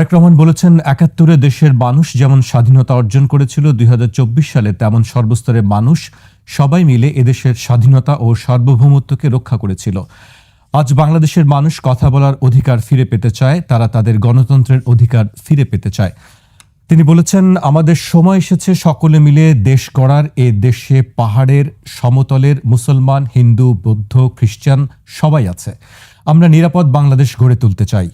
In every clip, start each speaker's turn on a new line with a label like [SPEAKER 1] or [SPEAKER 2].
[SPEAKER 1] তারেক রহমান বলেছেন, ৭১-এ দেশের মানুষ যেমন স্বাধীনতা অর্জন করেছিল, ২০২৪ সালে তেমন সর্বস্তরের মানুষ সবাই মিলে এদেশের স্বাধীনতা ও সার্বভৌমত্বকে রক্ষা করেছিল। আজ বাংলাদেশের মানুষ কথা বলার অধিকার ফিরে পেতে চায়, তারা তাদের গণতন্ত্রের অধিকার ফিরে পেতে চায়। তিনি বলেছেন, আমাদের সময় এসেছে সকলে মিলে দেশ গড়ার। এ দেশে পাহাড়ের, সমতলের, মুসলমান, হিন্দু, বৌদ্ধ, খ্রিস্টান সবাই আছে। আমরা নিরাপদ বাংলাদেশ গড়ে তুলতে চাই,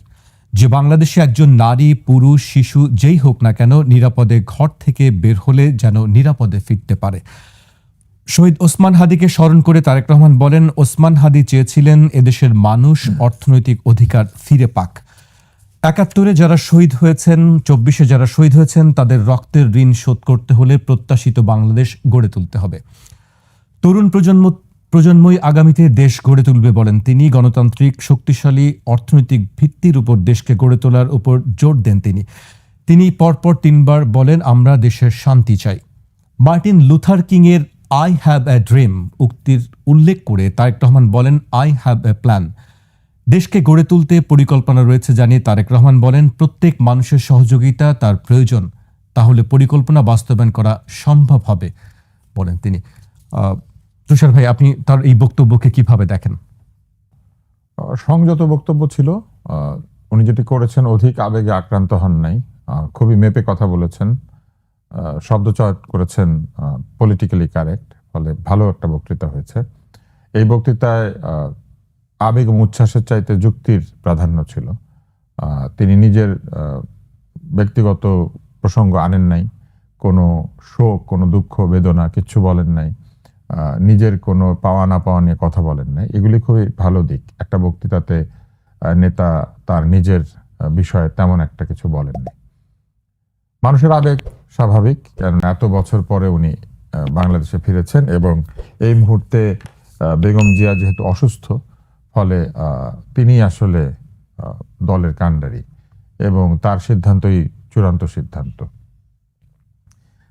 [SPEAKER 1] যে বাংলাদেশে একজন নারী, পুরুষ, শিশু যেই হোক না কেন নিরাপদে ঘর থেকে বের হলে যেন নিরাপদে ফিরতে পারে। শহীদ ওসমান হাদিকে স্মরণ করে তারেক রহমান বলেন, ওসমান হাদি চেয়েছিলেন এদেশের মানুষ অর্থনৈতিক অধিকার ফিরে পাক। ৭১-এ যারা শহীদ হয়েছেন, ২৪-এ যারা শহীদ হয়েছেন, তাদের রক্তের ঋণ শোধ করতে হলে প্রত্যাশিত বাংলাদেশ গড়ে তুলতে হবে। তরুণ প্রজন্মই আগামীতে দেশ গড়ে তুলবে বলেন তিনি। গণতান্ত্রিক, শক্তিশালী, অর্থনৈতিক ভিত্তির উপর দেশকে গড়ে তোলার উপর জোর দেন তিনি পরপর ৩বার বলেন, আমরা দেশের শান্তি চাই। মার্টিন লুথার কিং এর আই হ্যাভ এ ড্রিম উক্তির উল্লেখ করে তারেক রহমান বলেন, আই হ্যাভ এ প্ল্যান। দেশকে গড়ে তুলতে পরিকল্পনা রয়েছে জানিয়ে তারেক রহমান বলেন, প্রত্যেক মানুষের সহযোগিতা তার প্রয়োজন, তাহলে পরিকল্পনা বাস্তবায়ন করা সম্ভব হবে বলেন তিনি। তুষার ভাই, আপনি তার এই বক্তব্যকে কিভাবে দেখেন?
[SPEAKER 2] সংযত বক্তব্য ছিল। উনি যেটি করেছেন, অধিক আবেগে আক্রান্ত হন নাই, খুবই মেপে কথা বলেছেন, শব্দচয়ন করেছেন পলিটিক্যালি কারেক্ট, ফলে ভালো একটা বক্তৃতা হয়েছে। এই বক্তৃতায় আবেগ এবং উচ্ছ্বাসের চাইতে যুক্তির প্রাধান্য ছিল। তিনি নিজের ব্যক্তিগত প্রসঙ্গ আনেন নাই, কোনো শোক, কোনো দুঃখ, বেদনা কিচ্ছু বলেন নাই, নিজের কোনো পাওয়া না পাওয়া নিয়ে কথা বলেন নাই। এগুলি খুবই ভালো দিক। একটা বক্তৃতাতে নেতা তার নিজের বিষয়ে তেমন একটা কিছু বলেন নাই। মানুষের আবেগ স্বাভাবিক, কারণ এত বছর পরে উনি বাংলাদেশে ফিরেছেন এবং এই মুহূর্তে বেগম জিয়া যেহেতু অসুস্থ, ফলে তিনি আসলে দলের কাণ্ডারি এবং তার সিদ্ধান্তই চূড়ান্ত সিদ্ধান্ত।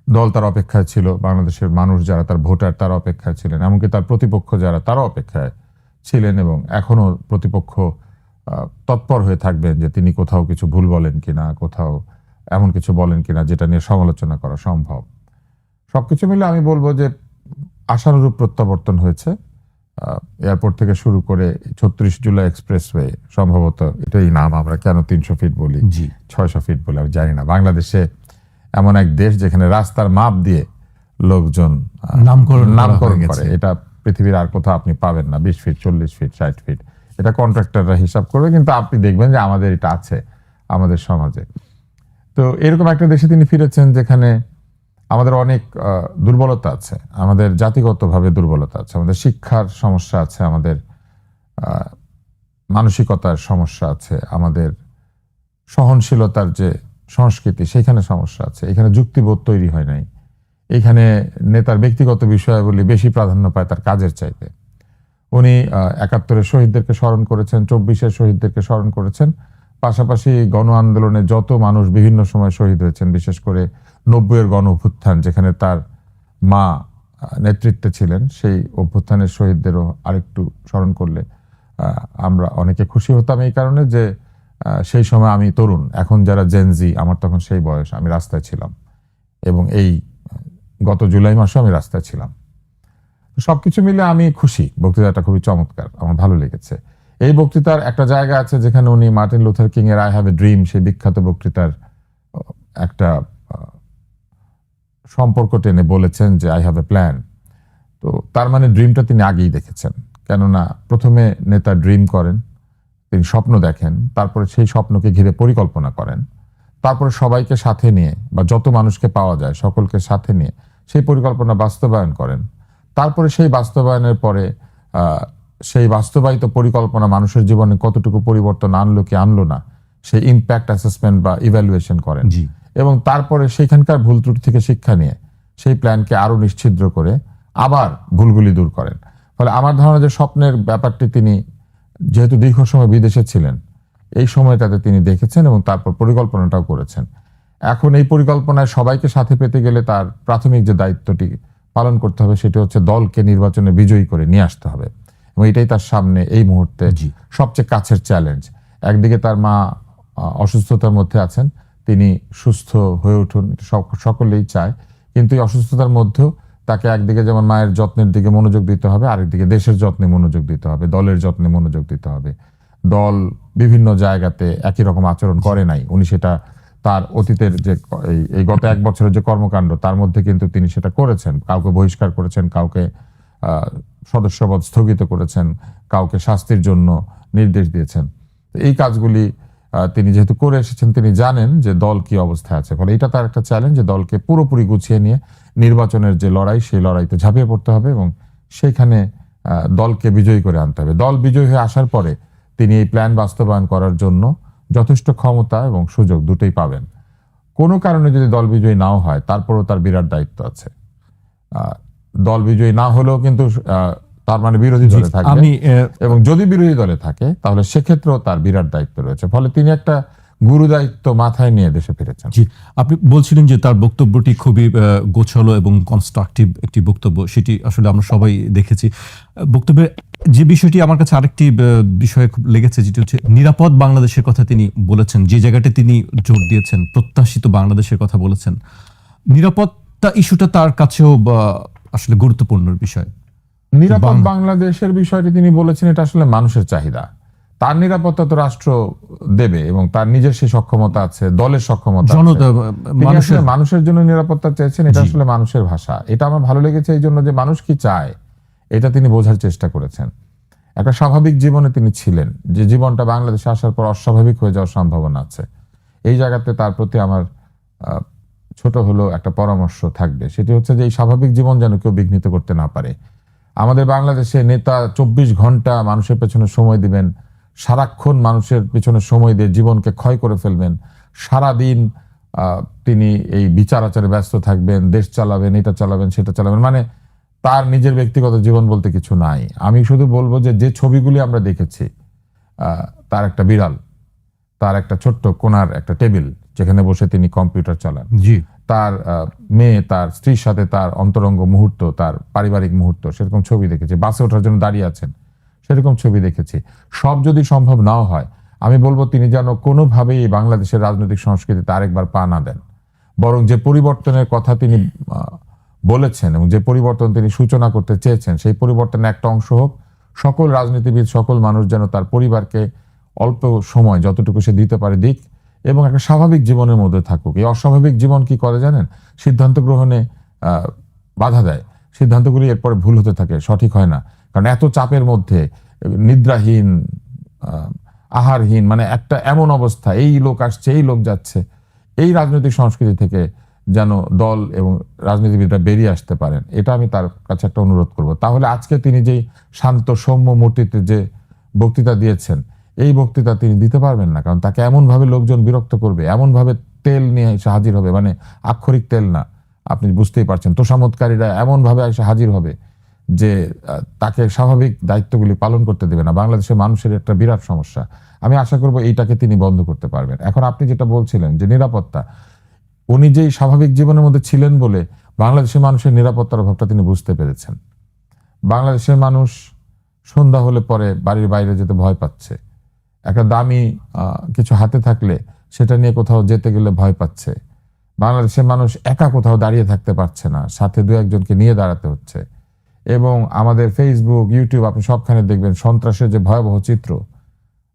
[SPEAKER 2] দল তার অপেক্ষায় ছিল, বাংলাদেশের মানুষ যারা তার ভোটার তারা অপেক্ষায় ছিলেন, এমনকি তার প্রতিপক্ষ যারা তারা অপেক্ষায় ছিলেন এবং এখনো প্রতিপক্ষ তৎপর হয়ে থাকবেন যে তিনি কোথাও কিছু ভুল বলেন কিনা, কোথাও এমন কিছু বলেন কিনা যেটা নিয়ে সমালোচনা করা সম্ভব। সবকিছু মিলে আমি বলবো যে আশানুরূপ প্রত্যাবর্তন হয়েছে। এয়ারপোর্ট থেকে শুরু করে ৩৬ জুলাই এক্সপ্রেসওয়ে, সম্ভবত এটাই নাম, আমরা কেন ৩০০ ফিট বলি, ৬০০ ফিট বলি আমি জানি না। বাংলাদেশে এমন এক দেশ যেখানে রাস্তার মাপ দিয়ে লোকজন নামকরণ করে, এটা পৃথিবীর আর কোথাও আপনি পাবেন না। ২০ ফিট, ৪০ ফিট, ৬০ ফিট, এটা কন্ট্রাক্টররা হিসাব করবে, কিন্তু আপনি দেখবেন যে আমাদের এটা আছে আমাদের সমাজে। তো এরকম একটা দেশে তিনি ফিরেছেন যেখানে আমাদের অনেক দুর্বলতা আছে, আমাদের জাতিগতভাবে দুর্বলতা আছে, আমাদের শিক্ষার সমস্যা আছে, আমাদের মানসিকতার সমস্যা আছে, আমাদের সহনশীলতার যে সংস্কৃতি সেখানে সমস্যা আছে। এখানে যুক্তিবোধ তৈরি হয় নাই। এখানে নেতার ব্যক্তিগত বিষয়াবলী বেশি প্রাধান্য পায় তার কাজের চাইতে। উনি ৭১-এর শহীদদেরকে স্মরণ করেছেন, ২৪-এর শহীদদেরকে স্মরণ করেছেন, পাশাপাশি গণ আন্দোলনে যত মানুষ বিভিন্ন সময় শহীদ হয়েছেন, বিশেষ করে ৯০-এর গণ অভ্যুত্থান যেখানে তার মা নেতৃত্বে ছিলেন, সেই অভ্যুত্থানের শহীদদেরও আরেকটু স্মরণ করলে আমরা অনেকে খুশি হতাম। এই কারণে যে সেই সময় আমি তরুণ, এখন যারা জেনজি, আমার তখন সেই বয়স, আমি রাস্তায় ছিলাম এবং এই গত জুলাই মাসে আমি রাস্তায় ছিলাম। সবকিছু মিলে আমি খুশি। বক্তৃতাটা খুবই চমৎকার, আমার ভালো লেগেছে। এই বক্তৃতার একটা জায়গা আছে যেখানে উনি মার্টিন লুথার কিং এর আই হ্যাভ এ ড্রিম, সেই বিখ্যাত বক্তৃতার একটা সম্পর্ক টেনে বলেছেন যে আই হ্যাভ এ প্ল্যান। তো তার মানে ড্রিমটা তিনি আগেই দেখেছেন, কেননা প্রথমে নেতা ড্রিম করেন, তিনি স্বপ্ন দেখেন, তারপরে সেই স্বপ্নকে ঘিরে পরিকল্পনা করেন, তারপরে সবাইকে সাথে নিয়ে বা যত মানুষকে পাওয়া যায় সকলকে সাথে নিয়ে সেই পরিকল্পনা বাস্তবায়ন করেন। তারপরে সেই বাস্তবায়নের পরে সেই বাস্তবায়িত পরিকল্পনা মানুষের জীবনে কতটুকু পরিবর্তন আনলো কি আনলো না, সেই ইম্প্যাক্ট অ্যাসেসমেন্ট বা ইভ্যালুয়েশন করেন এবং তারপরে সেখানকার ভুল ত্রুটি থেকে শিক্ষা নিয়ে সেই প্ল্যানকে আরো নিশ্ছিদ্র করে আবার ভুলগুলি দূর করেন। ফলে আমার ধারণা যে স্বপ্নের ব্যাপারটি তিনি যেহেতু দীর্ঘ সময় বিদেশে ছিলেন, এই সময়টাতে তিনি দেখেছেন এবং তারপর পরিকল্পনাটাও করেছেন। এখন এই পরিকল্পনায় সবাইকে সাথে পেতে গেলে তার প্রাথমিক যে দায়িত্বটি পালন করতে হবে সেটি হচ্ছে দলকে নির্বাচনে বিজয়ী করে নিয়ে আসতে হবে এবং এটাই তার সামনে এই মুহূর্তে সবচেয়ে কাছের চ্যালেঞ্জ। একদিকে তার মা অসুস্থতার মধ্যে আছেন, তিনি সুস্থ হয়ে উঠুন, সকলেই চায়। কিন্তু এই অসুস্থতার মধ্যেও তাকে একদিকে যেমন মায়ের যত্নের দিকে মনোযোগ দিতে হবে, আরেকদিকে দেশের যত্নে মনোযোগ দিতে হবে, দলের যত্নে মনোযোগ দিতে হবে। দল বিভিন্ন জায়গাতে একই রকম আচরণ করে নাই, উনি সেটা তার অতীতের যে এই গত 1 বছরের যে কর্মকাণ্ড তার মধ্যে কিন্তু তিনি সেটা করেছেন। কাউকে বহিষ্কার করেছেন, কাউকে সদস্যপদ স্থগিত করেছেন, কাউকে শাস্তির জন্য নির্দেশ দিয়েছেন। এই কাজগুলি তিনি যেহেতু করে এসেছেন, তিনি জানেন যে দল কি অবস্থায় আছে। ফলে এটা তার একটা চ্যালেঞ্জ যে দলকে পুরোপুরি গুছিয়ে নিয়ে নির্বাচনের যে লড়াই, সেই লড়াইতে ঝাঁপিয়ে পড়তে হবে এবং সেইখানে দলকে বিজয়ী করে আনতে হবে। দল বিজয়ী হয়ে আসার পরে তিনি এই প্ল্যান বাস্তবায়ন করার জন্য যথেষ্ট ক্ষমতা এবং সুযোগ দুটোই পাবেন। কোনো কারণে যদি দল বিজয়ী নাও হয়, তারপরেও তার বিরাট দায়িত্ব আছে। দল বিজয়ী না হলেও কিন্তু তার মানে বিরোধী দলে থাকবে, এবং যদি বিরোধী দলে থাকে তাহলে সেক্ষেত্রেও তার বিরাট দায়িত্ব রয়েছে। ফলে তিনি একটা গুরু দায়িত্ব মাথায় নিয়ে দেশে ফিরেছেন।
[SPEAKER 1] জি, আপনি বলছিলেন যে তার বক্তব্যটি খুবই গোছালো এবং কনস্ট্রাকটিভ একটি বক্তব্য, সেটি আসলে আমরা সবাই দেখেছি। বক্তব্যের যে বিষয়টি আমার কাছে আরেকটি বিষয় খুব লেগেছে, যেটি হচ্ছে নিরাপদ বাংলাদেশের কথা তিনি বলেছেন, যে জায়গাটি তিনি জোর দিয়েছেন প্রত্যাশিত বাংলাদেশের কথা বলেছেন। নিরাপত্তা ইস্যুটা তার কাছেও আসলে গুরুত্বপূর্ণ বিষয়।
[SPEAKER 2] নিরাপদ বাংলাদেশের বিষয়টি তিনি বলেছেন, এটা আসলে মানুষের চাহিদা। তার নিরাপত্তা তো রাষ্ট্র দেবে এবং তার নিজের সেই সক্ষমতা আছে, দলের সক্ষমতা আছে। মানুষের জন্য নিরাপত্তা চেয়েছেন, এটা আসলে মানুষের ভাষা। এটা আমার ভালো লেগেছে এই জন্য যে মানুষ কি চায় এটা তিনি বোঝার চেষ্টা করেছেন। একটা স্বাভাবিক জীবনে তিনি ছিলেন, যে জীবনটা বাংলাদেশে আসার পর অস্বাভাবিক হয়ে যাওয়ার সম্ভাবনা আছে। এই জায়গাতে তার প্রতি আমার ছোট হলেও একটা পরামর্শ থাকবে, সেটি হচ্ছে যে এই স্বাভাবিক জীবন যেন কেউ বিঘ্নিত করতে না পারে। আমাদের বাংলাদেশে নেতা 24 ঘন্টা মানুষের পেছনে সময় দিবেন, সারাক্ষণ মানুষের পিছনে সময় দিয়ে জীবনকে ক্ষয় করে ফেলবেন, সারাদিন তিনি এই বিচার আচারে ব্যস্ত থাকবেন, দেশ চালাবেন, এটা চালাবেন, সেটা চালাবেন, মানে তার নিজের ব্যক্তিগত জীবন বলতে কিছু নাই। আমি শুধু বলবো যে ছবিগুলি আমরা দেখেছি, তার একটা বিড়াল, তার একটা ছোট্ট কোণার একটা টেবিল যেখানে বসে তিনি কম্পিউটার চালান, তার মেয়ে, তার স্ত্রীর সাথে তার অন্তরঙ্গ মুহূর্ত, তার পারিবারিক মুহূর্ত, সেরকম ছবি দেখেছি। বাসে ওঠার জন্য দাঁড়িয়ে আছেন, সেরকম ছবি দেখেছি। সব যদি সম্ভব নাও হয়, আমি বলবো তিনি যেন কোনোভাবেই বাংলাদেশের রাজনৈতিক সংস্কৃতিতে আরেকবার পা না দেন, বরং যে পরিবর্তনের কথা তিনি বলেছেন এবং যে পরিবর্তন তিনি সূচনা করতে চেয়েছেন, সেই পরিবর্তনের একটা অংশ হোক সকল রাজনীতিবিদ, সকল মানুষ যেন তার পরিবারকে অল্প সময় যতটুকু সে দিতে পারে দিক এবং একটা স্বাভাবিক জীবনের মধ্যে থাকুক। এই অস্বাভাবিক জীবন কি করে জানেন? সিদ্ধান্ত গ্রহণে বাধা দেয়, সিদ্ধান্তগুলি এরপরে ভুল হতে থাকে, সঠিক হয় না। কারণ এত চাপের মধ্যে নিদ্রাহীন, আহারহীন, মানে একটা এমন অবস্থা, এই লোক আসছে, এই লোক যাচ্ছে, এই রাজনৈতিক সংস্কৃতি থেকে যেন দল এবং রাজনীতিবিদরা বেরিয়ে আসতে পারেন, এটা আমি তার কাছে একটা অনুরোধ করব। তাহলে আজকে তিনি যেই শান্ত সৌম্য মূর্তিতে যে বক্তৃতা দিয়েছেন, এই বক্তৃতা তিনি দিতে পারবেন না, কারণ তাকে এমনভাবে লোকজন বিরক্ত করবে, এমনভাবে তেল নিয়ে এসে হাজির হবে, মানে আক্ষরিক তেল না, আপনি বুঝতেই পারছেন, তোষামতকারীরা এমনভাবে এসে হাজির হবে যে তাকে স্বাভাবিক দায়িত্বগুলি পালন করতে দেবে না। বাংলাদেশের মানুষের একটা বিরাট সমস্যা, আমি আশা করব এইটাকে তিনি বন্ধ করতে পারবেন। এখন আপনি যেটা বলছিলেন যে নিরাপত্তা, উনি যেই স্বাভাবিক জীবনের মধ্যে ছিলেন বলে বাংলাদেশের মানুষের নিরাপত্তার অভাবটা তিনি বুঝতে পেরেছেন। বাংলাদেশের মানুষ সন্ধ্যা হলে পরে বাড়ির বাইরে যেতে ভয় পাচ্ছে, একটা দামি কিছু হাতে থাকলে সেটা নিয়ে কোথাও যেতে গেলে ভয় পাচ্ছে। বাংলাদেশের মানুষ একা কোথাও দাঁড়িয়ে থাকতে পারছে না, সাথে দু একজনকে নিয়ে দাঁড়াতে হচ্ছে। এবং আমাদের ফেসবুক, ইউটিউব, আপনি সবখানে দেখবেন সন্ত্রাসের যে ভয়াবহ চিত্র।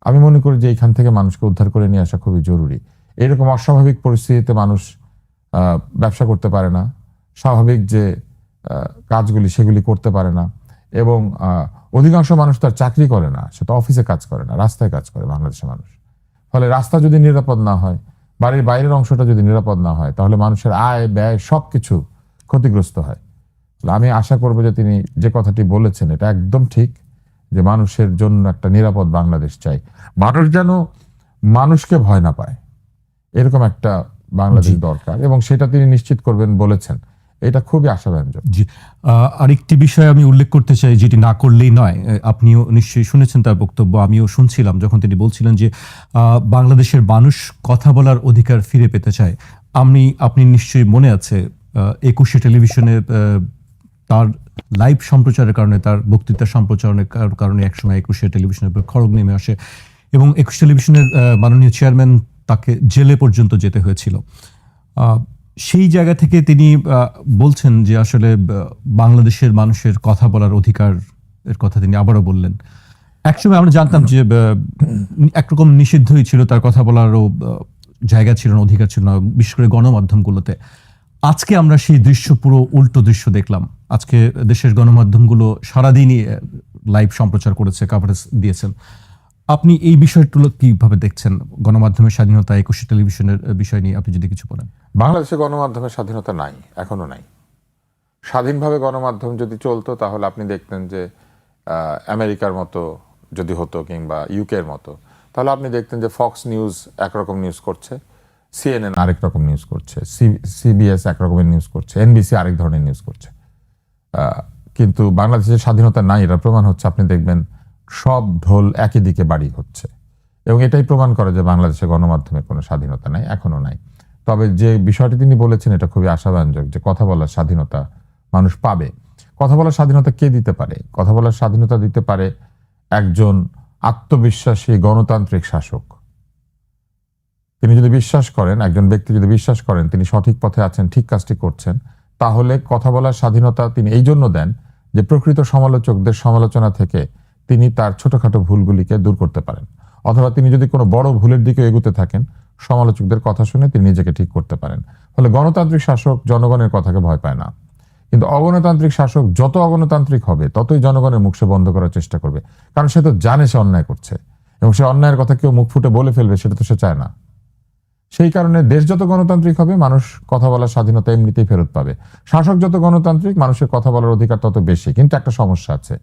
[SPEAKER 2] আমি মনে করি যে এইখান থেকে মানুষকে উদ্ধার করে নিয়ে আসা খুবই জরুরি। এরকম অস্বাভাবিক পরিস্থিতিতে মানুষ ব্যবসা করতে পারে না, স্বাভাবিক যে কাজগুলি সেগুলি করতে পারে না, এবং অধিকাংশ মানুষ তার চাকরি করে না, সেটা অফিসে কাজ করে না, রাস্তায় কাজ করে বাংলাদেশের মানুষ। ফলে রাস্তা যদি নিরাপদ না হয়, বাড়ির বাইরের অংশটা যদি নিরাপদ না হয়, তাহলে মানুষের আয় ব্যয় সবকিছু ক্ষতিগ্রস্ত হয়। আমি আশা করবো যে তিনি যে কথাটি বলেছেন এটা একদম ঠিক, যে মানুষের জন্য একটা নিরাপদ বাংলাদেশ চাই, মানুষ যেন মানুষকে ভয় না পায়, এরকম একটা বাংলাদেশ দরকার, এবং সেটা তিনি নিশ্চিত করবেন বলেছেন। এটা খুবই আশাব্যঞ্জক।
[SPEAKER 1] জি, আরেকটি বিষয় আমি উল্লেখ করতে চাই, যেটি না করলেই নয়। আপনিও নিশ্চয়ই শুনেছেন তার বক্তব্য, আমিও শুনছিলাম, যখন তিনি বলছিলেন যে বাংলাদেশের মানুষ কথা বলার অধিকার ফিরে পেতে চায়। আপনি নিশ্চয়ই মনে আছে 21শে টেলিভিশনে তার লাইভ সম্প্রচারের কারণে, তার বক্তৃতা সম্প্রচারের কারণে একসময় 21শে টেলিভিশনের উপর খড়গ নেমে আসে এবং 21 টেলিভিশনের মাননীয় চেয়ারম্যান তাকে জেলে পর্যন্ত যেতে হয়েছিল। সেই জায়গা থেকে তিনি বলছেন যে আসলে বাংলাদেশের মানুষের কথা বলার অধিকার এর কথা তিনি আবারও বললেন। একসময় আমরা জানতাম যে একরকম নিষিদ্ধই ছিল, তার কথা বলারও জায়গা ছিল না, অধিকার ছিল না, বিশেষ করে গণমাধ্যমগুলোতে। আজকে আমরা সেই দৃশ্য, পুরো উল্টো দৃশ্য দেখলাম। আজকে দেশের গণমাধ্যমগুলো সারাদিনই লাইভ সম্প্রচার করেছে, কভারেজ দিয়েছেন। আপনি এই বিষয়গুলো কিভাবে দেখছেন? গণমাধ্যমের স্বাধীনতা, একুশে টেলিভিশনের বিষয় নিয়ে আপনি যদি কিছু বলেন।
[SPEAKER 2] বাংলাদেশে গণমাধ্যমের স্বাধীনতা নাই, এখনো নাই। স্বাধীনভাবে গণমাধ্যম যদি চলতো তাহলে আপনি দেখতেন যে আমেরিকার মতো যদি হতো কিংবা ইউকের মতো, তাহলে আপনি দেখতেন যে ফক্স নিউজ একরকম নিউজ করছে, সিএনএন আরেক রকম নিউজ করছে, সিবিএস এক রকমের নিউজ করছে, এনবিসি আরেক ধরনের নিউজ করছে। কিন্তু বাংলাদেশের স্বাধীনতা নাই, এটা প্রমাণ হচ্ছে। আপনি দেখবেন সব ঢোল একই দিকে বাড়ি হচ্ছে, এবং এটাই প্রমাণ করে যে বাংলাদেশে গণমাধ্যমের কোনো স্বাধীনতা নাই, এখনো নাই। তবে যে বিষয়টি তিনি বলেছেন এটা খুবই আশাব্যঞ্জক, যে কথা বলার স্বাধীনতা মানুষ পাবে। কথা বলার স্বাধীনতা কে দিতে পারে? কথা বলার স্বাধীনতা দিতে পারে একজন আত্মবিশ্বাসী গণতান্ত্রিক শাসক। তিনি যদি বিশ্বাস করেন, একজন ব্যক্তি যদি বিশ্বাস করেন তিনি সঠিক পথে আছেন, ঠিক কাজটি করছেন, তাহলে কথা বলার স্বাধীনতা তিনি এই জন্য দেন যে প্রকৃত সমালোচকদের সমালোচনা থেকে তিনি তার ছোটখাটো ভুলগুলিকে দূর করতে পারেন, অথবা তিনি যদি কোনো বড় ভুলের দিকে এগুতে থাকেন, সমালোচকদের কথা শুনে তিনি নিজেকে ঠিক করতে পারেন। ফলে গণতান্ত্রিক শাসক জনগণের কথাকে ভয় পায় না। কিন্তু অগণতান্ত্রিক শাসক যত অগণতান্ত্রিক হবে ততই জনগণের মুখ সে বন্ধ করার চেষ্টা করবে, কারণ সে তো জানে সে অন্যায় করছে, এবং সে অন্যায়ের কথা কেউ মুখ ফুটে বলে ফেলবে সেটা তো সে চায় না। সেই কারণে দেশ যত গণতান্ত্রিক হবে মানুষ কথা বলার স্বাধীনতা এমনিতেই ফেরত পাবে। শাসক যত গণতান্ত্রিক মানুষের কথা বলার অধিকার তত বেশি। কিন্তু একটা সমস্যা আছে,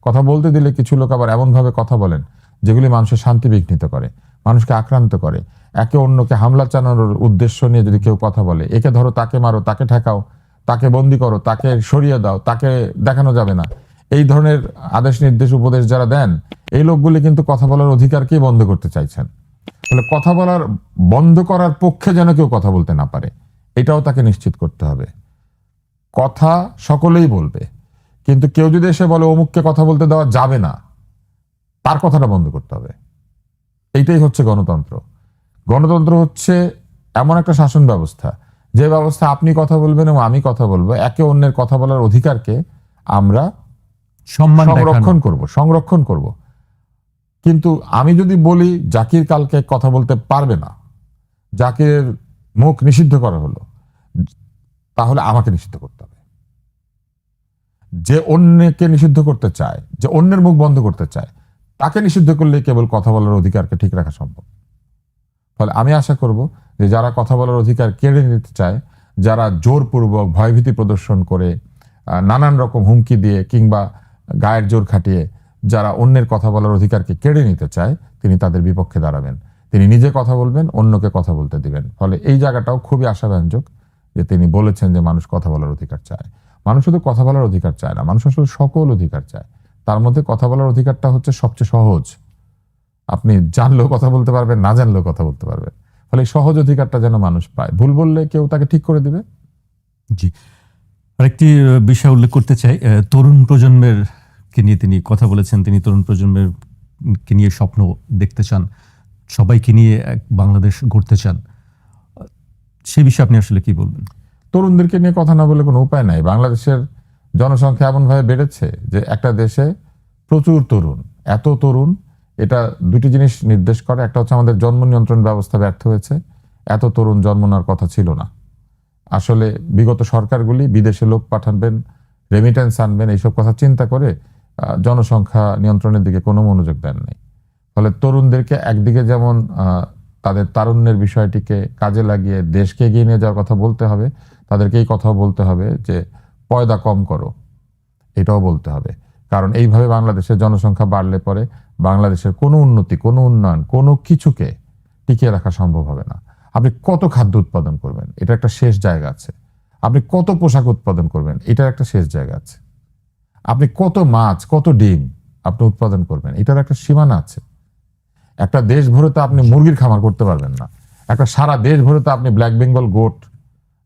[SPEAKER 2] কথা বলতে দিলে কিছু লোক আবার এমনভাবে কথা বলেন যেগুলি মানুষের শান্তি বিঘ্নিত করে, মানুষকে আক্রান্ত করে। একে অন্যকে হামলা চালানোর উদ্দেশ্য নিয়ে যদি কেউ কথা বলে, একে ধরো, তাকে মারো, তাকে ঠেকাও, তাকে বন্দি করো, তাকে সরিয়ে দাও, তাকে দেখানো যাবে না, এই ধরনের আদেশ নির্দেশ উপদেশ যারা দেন, এই লোকগুলি কিন্তু কথা বলার অধিকারকেই বন্ধ করতে চাইছেন। তাহলে কথা বলার বন্ধ করার পক্ষে যেন কেউ কথা বলতে না পারে, এটাও তাকে নিশ্চিত করতে হবে। কথা সকলেই বলবে, কিন্তু কেউ যদি এসে বলে অমুককে কথা বলতে দেওয়া যাবে না, তার কথাটা বন্ধ করতে হবে। এইটাই হচ্ছে গণতন্ত্র। গণতন্ত্র হচ্ছে এমন একটা শাসন ব্যবস্থা, যে ব্যবস্থা আপনি কথা বলবেন এবং আমি কথা বলবো, একে অন্যের কথা বলার অধিকারকে আমরা সংরক্ষণ করব। কিন্তু আমি যদি বলি জাকির কালকে কথা বলতে পারবে না, জাকিরের মুখ নিষিদ্ধ করা হলো, তাহলে আমাকে নিষিদ্ধ করতে হবে। যে অন্যকে নিষিদ্ধ করতে চায়, যে অন্যের মুখ বন্ধ করতে চায়, তাকে নিষিদ্ধ করলে কেবল কথা বলার অধিকারকে ঠিক রাখা সম্ভব। ফলে আমি আশা করব যে যারা কথা বলার অধিকার কেড়ে নিতে চায়, যারা জোরপূর্বক ভয়ভীতি প্রদর্শন করে, নানান রকম হুমকি দিয়ে কিংবা গায়ের জোর খাটিয়ে যারা অন্যের কথা বলার অধিকারকে কেড়ে নিতে চায়, তিনি তাদের বিপক্ষে দাঁড়াবেন। তিনি নিজে কথা বলবেন, অন্যকে কথা বলতে দিবেন। ফলে এই জায়গাটাও খুবই আশাব্যঞ্জক যে তিনি বলেছেন যে মানুষ কথা বলার অধিকার চায়। মানুষ শুধু কথা বলার অধিকার চায় না, মানুষ আসলে সকল অধিকার চায়। তার মধ্যে কথা বলার অধিকারটা হচ্ছে সবচেয়ে সহজ। আপনি জানলেও কথা বলতে পারবেন, না জানলেও কথা বলতে পারবেন। ফলে এই সহজ অধিকারটা যেন মানুষ পায়। ভুল বললে কেউ তাকে ঠিক করে দিবে।
[SPEAKER 1] জি, আরেকটি বিষয় উল্লেখ করতে চাই। তরুণ প্রজন্মের কে নিয়ে তিনি কথা বলেছেন। তিনি তরুণ প্রজন্মের কে নিয়ে স্বপ্ন দেখতে চান, সবাইকে নিয়ে এক বাংলাদেশ গড়তে চান। সেই বিষয়ে আপনি আসলে কি বলবেন?
[SPEAKER 2] তরুণদেরকে নিয়ে কথা না বলে কোনো উপায় নাই। বাংলাদেশের জনসংখ্যা এমনভাবে বেড়েছে যে একটা দেশে প্রচুর তরুণ, এত তরুণ, এটা দুটি জিনিস নির্দেশ করে। একটা হচ্ছে আমাদের জন্ম নিয়ন্ত্রণ ব্যবস্থা ব্যর্থ হয়েছে, এত তরুণ জন্ম নেওয়ার কথা ছিল না। আসলে বিগত সরকারগুলি বিদেশে লোক পাঠাবেন, রেমিটেন্স আনবেন, এইসব কথা চিন্তা করে জনসংখ্যা নিয়ন্ত্রণের দিকে কোনো মনোযোগ দেন নাই। ফলে তরুণদেরকে একদিকে যেমন তাদের তারুণ্যের বিষয়টিকে কাজে লাগিয়ে দেশকে এগিয়ে নিয়ে যাওয়ার কথা বলতে হবে, তাদেরকে এই কথাও বলতে হবে যে পয়দা কম করো, এটাও বলতে হবে। কারণ এইভাবে বাংলাদেশের জনসংখ্যা বাড়লে পরে বাংলাদেশের কোনো উন্নতি, কোনো উন্নয়ন, কোনো কিছুকে টিকিয়ে রাখা সম্ভব হবে না। আপনি কত খাদ্য উৎপাদন করবেন, এটা একটা শেষ জায়গা আছে। আপনি কত পোশাক উৎপাদন করবেন, এটার একটা শেষ জায়গা আছে। আপনি কত মাছ, কত ডিম আপনি উৎপাদন করবেন, এটার একটা সীমানা আছে। একটা দেশ ভরে তো আপনি মুরগির খামার করতে পারবেন না। একটা সারা দেশ ভরে তো আপনি ব্ল্যাক বেঙ্গল গোট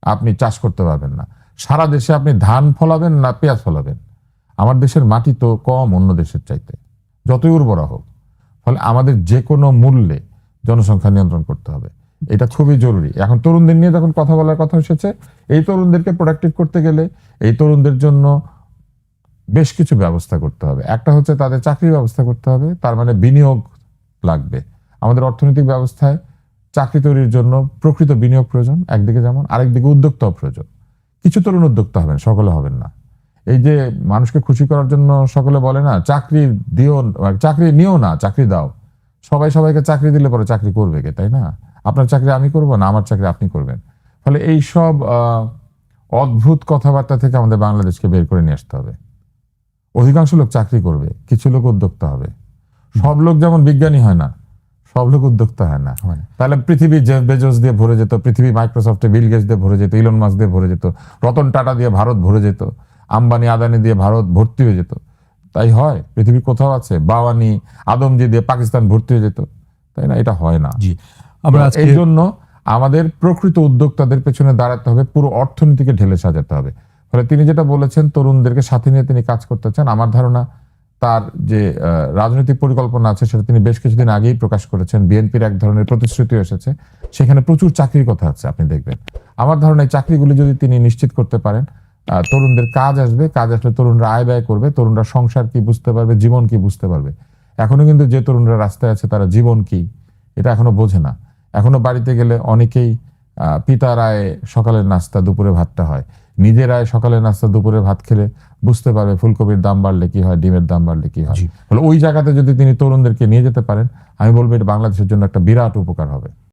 [SPEAKER 2] আপনি চাষ করতে পারবেন না। সারা দেশে আপনি ধান ফলাবেন না পেঁয়াজ ফলাবেন? আমার দেশের মাটি তো কম অন্য দেশের চাইতে, যতই উর্বরা হোক। ফলে আমাদের যে কোনো মূল্যে জনসংখ্যা নিয়ন্ত্রণ করতে হবে। এটা খুবই জরুরি। এখন তরুণদের নিয়ে যখন কথা বলার কথা এসেছে, এই তরুণদেরকে প্রোডাক্টিভ করতে গেলে এই তরুণদের জন্য বেশ কিছু ব্যবস্থা করতে হবে। একটা হচ্ছে তাদের চাকরির ব্যবস্থা করতে হবে, তার মানে বিনিয়োগ লাগবে। আমাদের অর্থনৈতিক ব্যবস্থায় চাকরি তৈরির জন্য প্রকৃত বিনিয়োগ প্রয়োজন একদিকে, যেমন আরেকদিকে উদ্যোক্তাও প্রয়োজন। কিছু তরুণ উদ্যোক্তা হবেন, সকলে হবেন না। এই যে মানুষকে খুশি করার জন্য সকলে বলে না চাকরি দিও, চাকরি নিও না, চাকরি দাও। সবাই সবাইকে চাকরি দিলে পরে চাকরি করবে কে, তাই না? আপনার চাকরি আমি করবো না, আমার চাকরি আপনি করবেন। ফলে এই সব অদ্ভুত কথাবার্তা থেকে আমাদের বাংলাদেশকে বের করে নিয়ে আসতে হবে। অধিকাংশ লোক চাকরি করবে, কিছু লোক উদ্যোক্তা হবে। সব লোক যেমন বিজ্ঞানী হয় না, সব লোক উদ্যোক্তা হয় না। তাহলে পৃথিবী জেফ বেজোস দিয়ে ভরে যেত, পৃথিবী মাইক্রোসফটে বিল গেটস দিয়ে ভরে যেত, ইলন মাস্ক দিয়ে ভরে যেত, রতন টাটা দিয়ে ভারত ভরে যেত, আম্বানি আদানি দিয়ে ভারত ভর্তি হয়ে যেত। তাই হয়? পৃথিবীর কোথাও আছে বাওয়ানি আদমজি দিয়ে পাকিস্তান ভর্তি হয়ে যেত? তাই না? এটা হয় না।
[SPEAKER 1] জি, আমরা আজকে
[SPEAKER 2] এই জন্য আমাদের প্রকৃত উদ্যোক্তাদের পেছনে দাঁড়াতে হবে, পুরো অর্থনীতিকে ঢেলে সাজাতে হবে। ফলে তিনি যেটা বলেছেন, তরুণদেরকে সাথে নিয়ে তিনি কাজ করতে চান। আমার ধারণা তার যে রাজনৈতিক পরিকল্পনা আছে সেটা তিনি বেশ কিছুদিন আগেই প্রকাশ করেছেন। বিএনপির এক ধরনের প্রতিশ্রুতি এসেছে, সেখানে প্রচুর চাকরির কথা আছে, আপনি দেখবেন। আমার ধারণা এই চাকরিগুলি যদি তিনি নিশ্চিত করতে পারেন, তরুণদের কাজ আসবে, কাজ আসলে তরুণরা আয় ব্যয় করবে, তরুণরা সংসার কি বুঝতে পারবে, জীবন কি বুঝতে পারবে। এখনো কিন্তু যে তরুণরা রাস্তায় আছে তারা জীবন কি এটা এখনো বোঝে না। এখনো বাড়িতে গেলে অনেকেই পিতার আয়ে সকালের নাস্তা দুপুরে ভাতটা হয়, নিজের আয় সকালের নাস্তা দুপুরে ভাত খেলে বুঝতে পারবে ফুলকপির দাম বাড়লে কি হয়, ডিমের দাম বাড়লে কি হয়।
[SPEAKER 1] জি।
[SPEAKER 2] ওই জায়গাতে যদি তিনি তরুণদেরকে নিয়ে যেতে পারেন, আমি বলবো এটা বাংলাদেশের জন্য একটা বিরাট উপকার হবে।